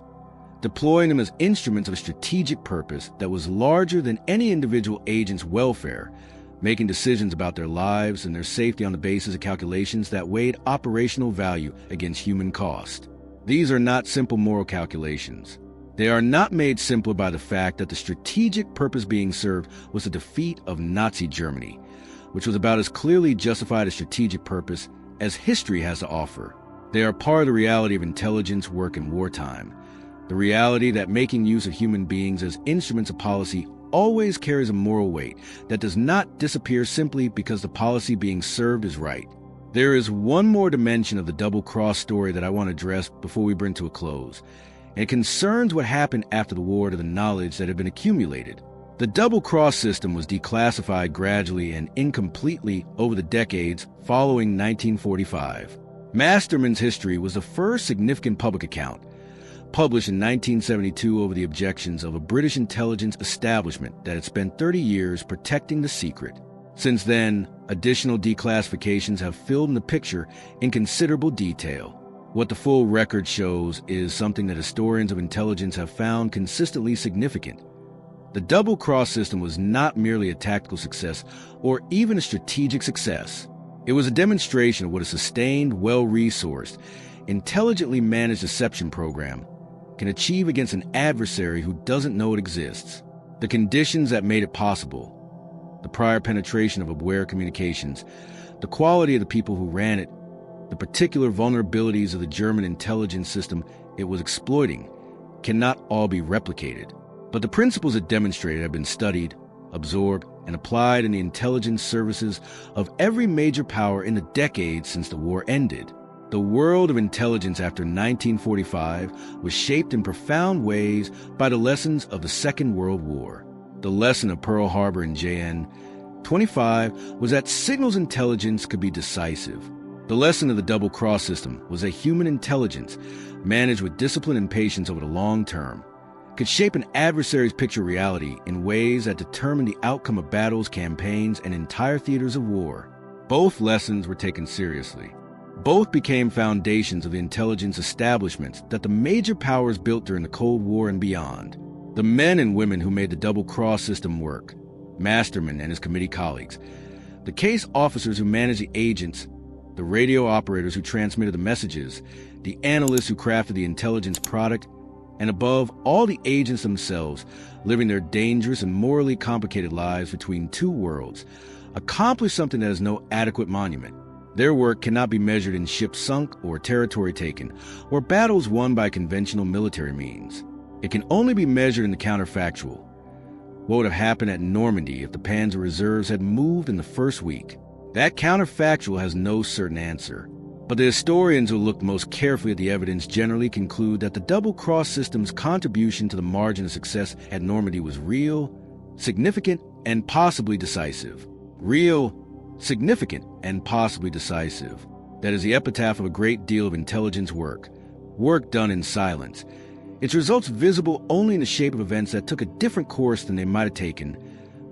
deploying them as instruments of a strategic purpose that was larger than any individual agent's welfare, making decisions about their lives and their safety on the basis of calculations that weighed operational value against human cost. These are not simple moral calculations. They are not made simpler by the fact that the strategic purpose being served was the defeat of Nazi Germany, which was about as clearly justified a strategic purpose as history has to offer. They are part of the reality of intelligence work in wartime, the reality that making use of human beings as instruments of policy always carries a moral weight that does not disappear simply because the policy being served is right. There is one more dimension of the double-cross story that I want to address before we bring to a close, and it concerns what happened after the war to the knowledge that had been accumulated. The double-cross system was declassified gradually and incompletely over the decades following 1945. Masterman's history was the first significant public account, published in 1972 over the objections of a British intelligence establishment that had spent 30 years protecting the secret. Since then, additional declassifications have filled in the picture in considerable detail. What the full record shows is something that historians of intelligence have found consistently significant. The double-cross system was not merely a tactical success or even a strategic success. It was a demonstration of what a sustained, well-resourced, intelligently managed deception program can achieve against an adversary who doesn't know it exists. The conditions that made it possible, the prior penetration of aware communications, the quality of the people who ran it, the particular vulnerabilities of the German intelligence system it was exploiting, cannot all be replicated. But the principles it demonstrated have been studied, absorbed, and applied in the intelligence services of every major power in the decades since the war ended. The world of intelligence after 1945 was shaped in profound ways by the lessons of the Second World War. The lesson of Pearl Harbor and JN 25 was that signals intelligence could be decisive. The lesson of the double-cross system was that human intelligence, managed with discipline and patience over the long term, could shape an adversary's picture of reality in ways that determined the outcome of battles, campaigns, and entire theaters of war. Both lessons were taken seriously. Both became foundations of the intelligence establishments that the major powers built during the Cold War and beyond. The men and women who made the double-cross system work, Masterman and his committee colleagues, the case officers who managed the agents, the radio operators who transmitted the messages, the analysts who crafted the intelligence product, and above all the agents themselves, living their dangerous and morally complicated lives between two worlds, accomplished something that has no adequate monument. Their work cannot be measured in ships sunk or territory taken, or battles won by conventional military means. It can only be measured in the counterfactual. What would have happened at Normandy if the Panzer reserves had moved in the first week? That counterfactual has no certain answer. But the historians who looked most carefully at the evidence generally conclude that the double-cross system's contribution to the margin of success at Normandy was real, significant, and possibly decisive. Real, significant, and possibly decisive. That is the epitaph of a great deal of intelligence work done in silence, its results visible only in the shape of events that took a different course than they might have taken,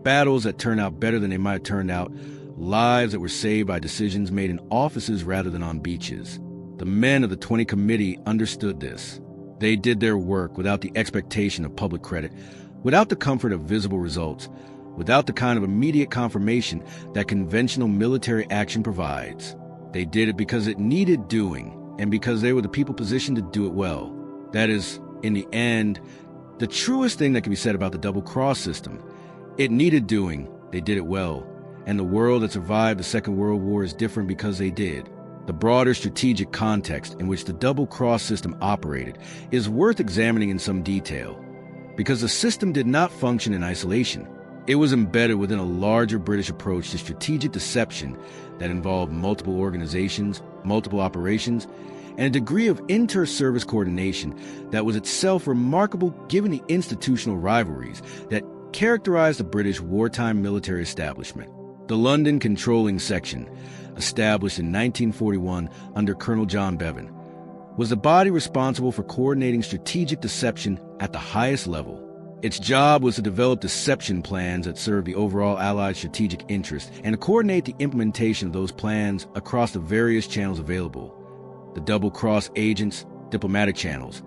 battles that turned out better than they might have turned out, lives that were saved by decisions made in offices rather than on beaches. The men of the 20 Committee understood this. They did their work without the expectation of public credit, without the comfort of visible results, without the kind of immediate confirmation that conventional military action provides. They did it because it needed doing, and because they were the people positioned to do it well. That is, in the end, the truest thing that can be said about the double-cross system. It needed doing, they did it well, and the world that survived the Second World War is different because they did. The broader strategic context in which the double-cross system operated is worth examining in some detail, because the system did not function in isolation. It was embedded within a larger British approach to strategic deception that involved multiple organizations, multiple operations, and a degree of inter-service coordination that was itself remarkable given the institutional rivalries that characterized the British wartime military establishment. The London Controlling Section, established in 1941 under Colonel John Bevan, was the body responsible for coordinating strategic deception at the highest level. Its job was to develop deception plans that served the overall Allied strategic interest and to coordinate the implementation of those plans across the various channels available: the double-cross agents, diplomatic channels,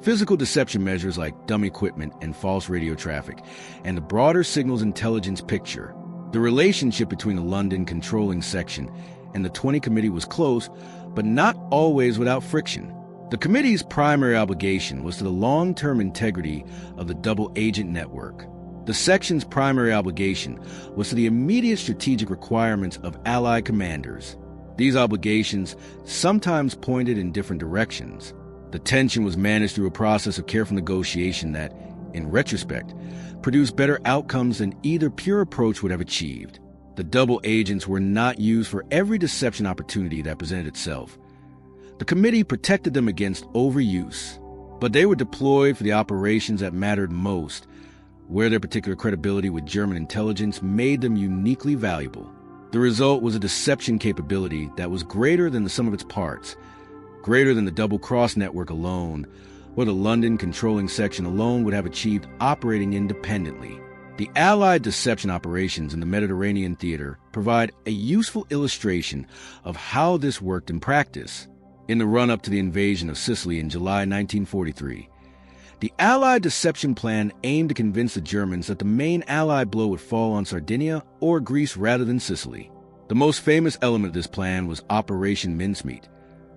physical deception measures like dummy equipment and false radio traffic, and the broader signals intelligence picture. The relationship between the London Controlling Section and the 20 Committee was close, but not always without friction. The committee's primary obligation was to the long-term integrity of the double agent network. The section's primary obligation was to the immediate strategic requirements of Allied commanders. These obligations sometimes pointed in different directions. The tension was managed through a process of careful negotiation that, in retrospect, produced better outcomes than either pure approach would have achieved. The double agents were not used for every deception opportunity that presented itself. The committee protected them against overuse, but they were deployed for the operations that mattered most, where their particular credibility with German intelligence made them uniquely valuable. The result was a deception capability that was greater than the sum of its parts, greater than the double-cross network alone, or the London Controlling Section alone would have achieved operating independently. The Allied deception operations in the Mediterranean theater provide a useful illustration of how this worked in practice. In the run-up to the invasion of Sicily in July 1943, the Allied deception plan aimed to convince the Germans that the main Allied blow would fall on Sardinia or Greece rather than Sicily. The most famous element of this plan was Operation Mincemeat,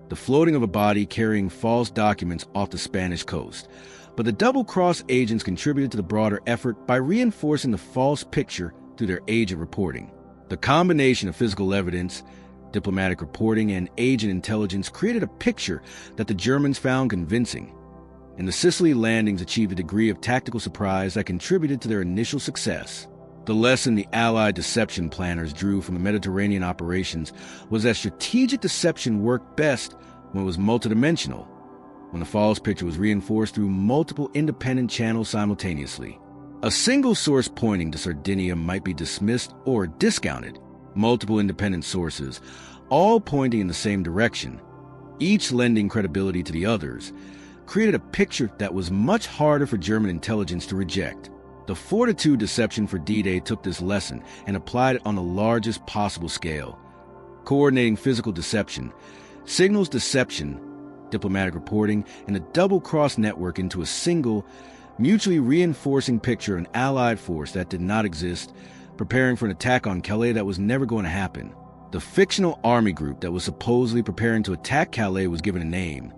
the floating of a body carrying false documents off the Spanish coast. But the double-cross agents contributed to the broader effort by reinforcing the false picture through their agent reporting. The combination of physical evidence, diplomatic reporting, and agent intelligence created a picture that the Germans found convincing, and the Sicily landings achieved a degree of tactical surprise that contributed to their initial success. The lesson the Allied deception planners drew from the Mediterranean operations was that strategic deception worked best when it was multidimensional, when the false picture was reinforced through multiple independent channels simultaneously. A single source pointing to Sardinia might be dismissed or discounted. Multiple independent sources, all pointing in the same direction, each lending credibility to the others, created a picture that was much harder for German intelligence to reject. The Fortitude deception for D-Day took this lesson and applied it on the largest possible scale, coordinating physical deception, signals deception, diplomatic reporting, and a double-cross network into a single, mutually reinforcing picture of an Allied force that did not exist, preparing for an attack on Calais that was never going to happen. The fictional army group that was supposedly preparing to attack Calais was given a name: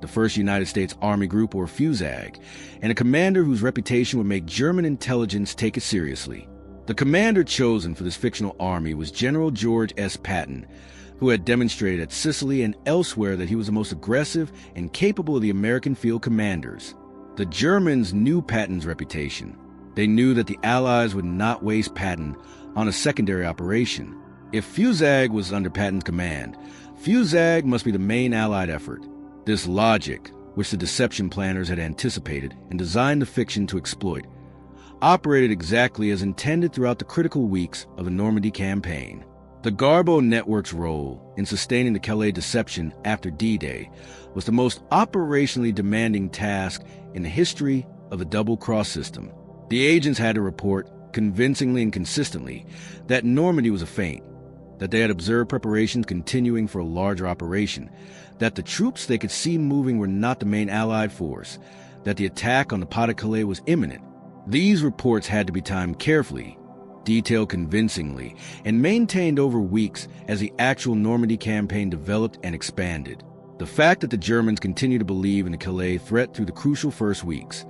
the 1st United States Army Group, or FUSAG, and a commander whose reputation would make German intelligence take it seriously. The commander chosen for this fictional army was General George S. Patton, who had demonstrated at Sicily and elsewhere that he was the most aggressive and capable of the American field commanders. The Germans knew Patton's reputation. They knew that the Allies would not waste Patton on a secondary operation. If FUSAG was under Patton's command, FUSAG must be the main Allied effort. This logic, which the deception planners had anticipated and designed the fiction to exploit, operated exactly as intended throughout the critical weeks of the Normandy campaign. The Garbo Network's role in sustaining the Calais deception after D-Day was the most operationally demanding task in the history of the double-cross system. The agents had to report convincingly and consistently that Normandy was a feint, that they had observed preparations continuing for a larger operation, that the troops they could see moving were not the main Allied force, that the attack on the Pas-de-Calais was imminent. These reports had to be timed carefully, detailed convincingly, and maintained over weeks as the actual Normandy campaign developed and expanded. The fact that the Germans continued to believe in the Calais threat through the crucial first weeks,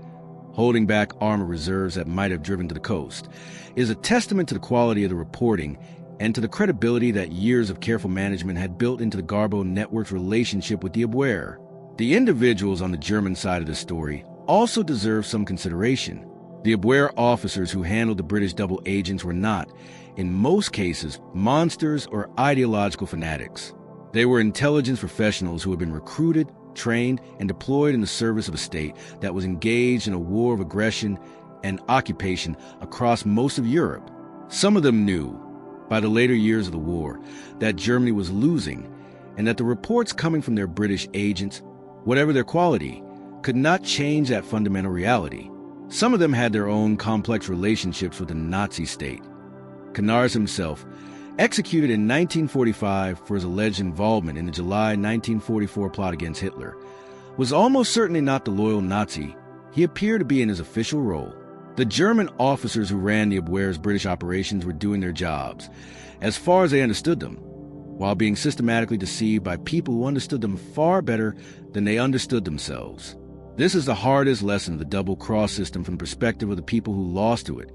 holding back armor reserves that might have driven to the coast, is a testament to the quality of the reporting and to the credibility that years of careful management had built into the Garbo network's relationship with the Abwehr. The individuals on the German side of the story also deserve some consideration. The Abwehr officers who handled the British double agents were not, in most cases, monsters or ideological fanatics. They were intelligence professionals who had been recruited, trained, and deployed in the service of a state that was engaged in a war of aggression and occupation across most of Europe. Some of them knew, by the later years of the war, that Germany was losing and that the reports coming from their British agents, whatever their quality, could not change that fundamental reality. Some of them had their own complex relationships with the Nazi state. Canars himself, executed in 1945 for his alleged involvement in the July 1944 plot against Hitler, was almost certainly not the loyal Nazi he appeared to be in his official role. The German officers who ran the Abwehr's British operations were doing their jobs, as far as they understood them, while being systematically deceived by people who understood them far better than they understood themselves. This is the hardest lesson of the double-cross system from the perspective of the people who lost to it.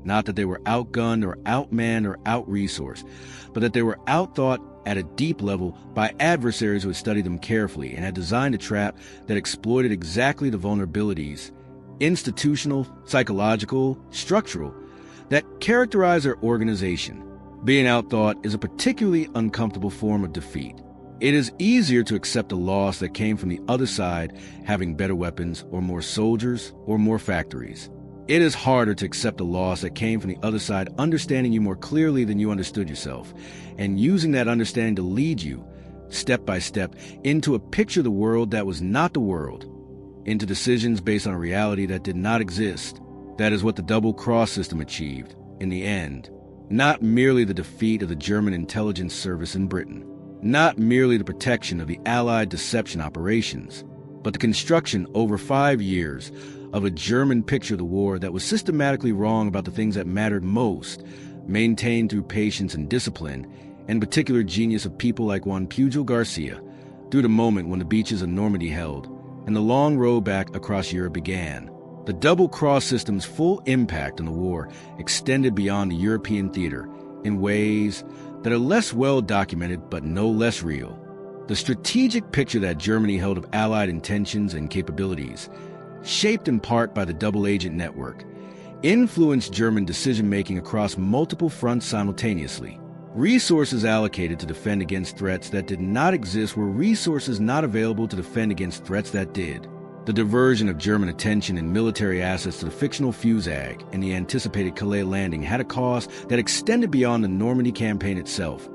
Not that they were outgunned or outmanned or out-resourced, but that they were outthought at a deep level by adversaries who had studied them carefully and had designed a trap that exploited exactly the vulnerabilities, institutional, psychological, structural, that characterize their organization. Being outthought is a particularly uncomfortable form of defeat. It is easier to accept a loss that came from the other side having better weapons or more soldiers or more factories. It is harder to accept a loss that came from the other side understanding you more clearly than you understood yourself, and using that understanding to lead you, step by step, into a picture of the world that was not the world, into decisions based on a reality that did not exist. That is what the double-cross system achieved, in the end. Not merely the defeat of the German intelligence service in Britain, not merely the protection of the Allied deception operations, but the construction over 5 years of a German picture of the war that was systematically wrong about the things that mattered most, maintained through patience and discipline, and particular genius of people like Juan Pujol Garcia, through the moment when the beaches of Normandy held, and the long road back across Europe began. The double-cross system's full impact on the war extended beyond the European theater in ways that are less well documented but no less real. The strategic picture that Germany held of Allied intentions and capabilities, shaped in part by the double agent network, influenced German decision-making across multiple fronts simultaneously. Resources allocated to defend against threats that did not exist were resources not available to defend against threats that did. The diversion of German attention and military assets to the fictional Fusag and the anticipated Calais landing had a cost that extended beyond the Normandy campaign itself,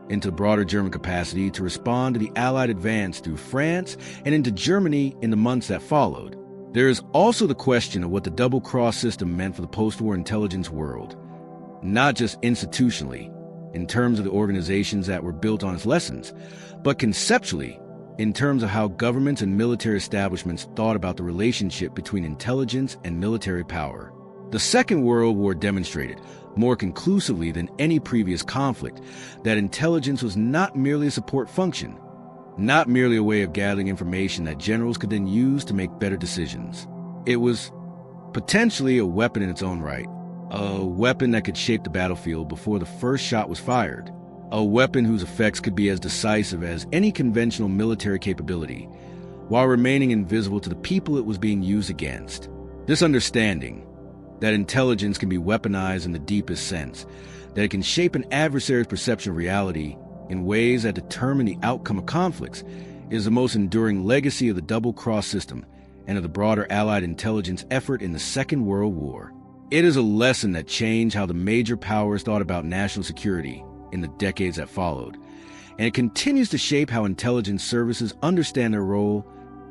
into the broader German capacity to respond to the Allied advance through France and into Germany in the months that followed. There is also the question of what the double-cross system meant for the post-war intelligence world, not just institutionally, in terms of the organizations that were built on its lessons, but conceptually, in terms of how governments and military establishments thought about the relationship between intelligence and military power. The Second World War demonstrated, more conclusively than any previous conflict, that intelligence was not merely a support function, not merely a way of gathering information that generals could then use to make better decisions. It was potentially a weapon in its own right, a weapon that could shape the battlefield before the first shot was fired, a weapon whose effects could be as decisive as any conventional military capability, while remaining invisible to the people it was being used against. This understanding, that intelligence can be weaponized in the deepest sense, that it can shape an adversary's perception of reality in ways that determine the outcome of conflicts, is the most enduring legacy of the double-cross system and of the broader Allied intelligence effort in the Second World War. It is a lesson that changed how the major powers thought about national security in the decades that followed, and it continues to shape how intelligence services understand their role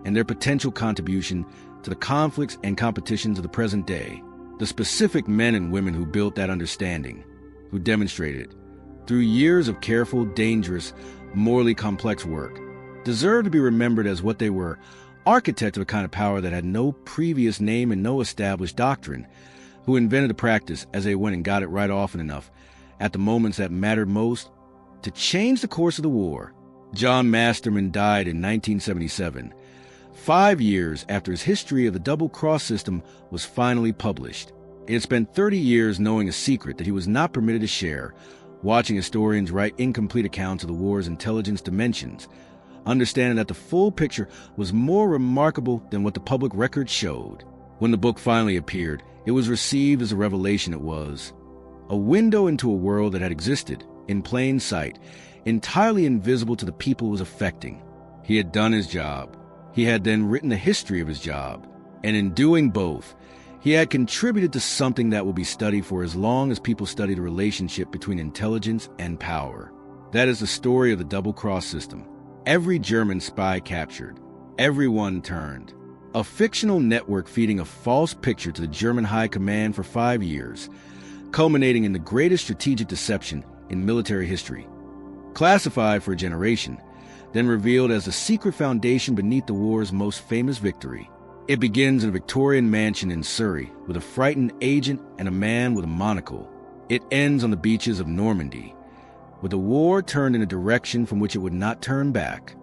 and their potential contribution to the conflicts and competitions of the present day. The specific men and women who built that understanding, who demonstrated, through years of careful, dangerous, morally complex work, deserve to be remembered as what they were, architects of a kind of power that had no previous name and no established doctrine, who invented a practice as they went and got it right often enough, at the moments that mattered most, to change the course of the war. John Masterman died in 1977, 5 years after his history of the double-cross system was finally published. He had spent 30 years knowing a secret that he was not permitted to share, watching historians write incomplete accounts of the war's intelligence dimensions, understanding that the full picture was more remarkable than what the public record showed. When the book finally appeared, it was received as a revelation. It was a window into a world that had existed, in plain sight, entirely invisible to the people it was affecting. He had done his job. He had then written the history of his job. And in doing both, he had contributed to something that will be studied for as long as people study the relationship between intelligence and power. That is the story of the double-cross system. Every German spy captured. Everyone turned. A fictional network feeding a false picture to the German High Command for 5 years, culminating in the greatest strategic deception in military history. Classified for a generation, then revealed as the secret foundation beneath the war's most famous victory. It begins in a Victorian mansion in Surrey with a frightened agent and a man with a monocle. It ends on the beaches of Normandy, with the war turned in a direction from which it would not turn back.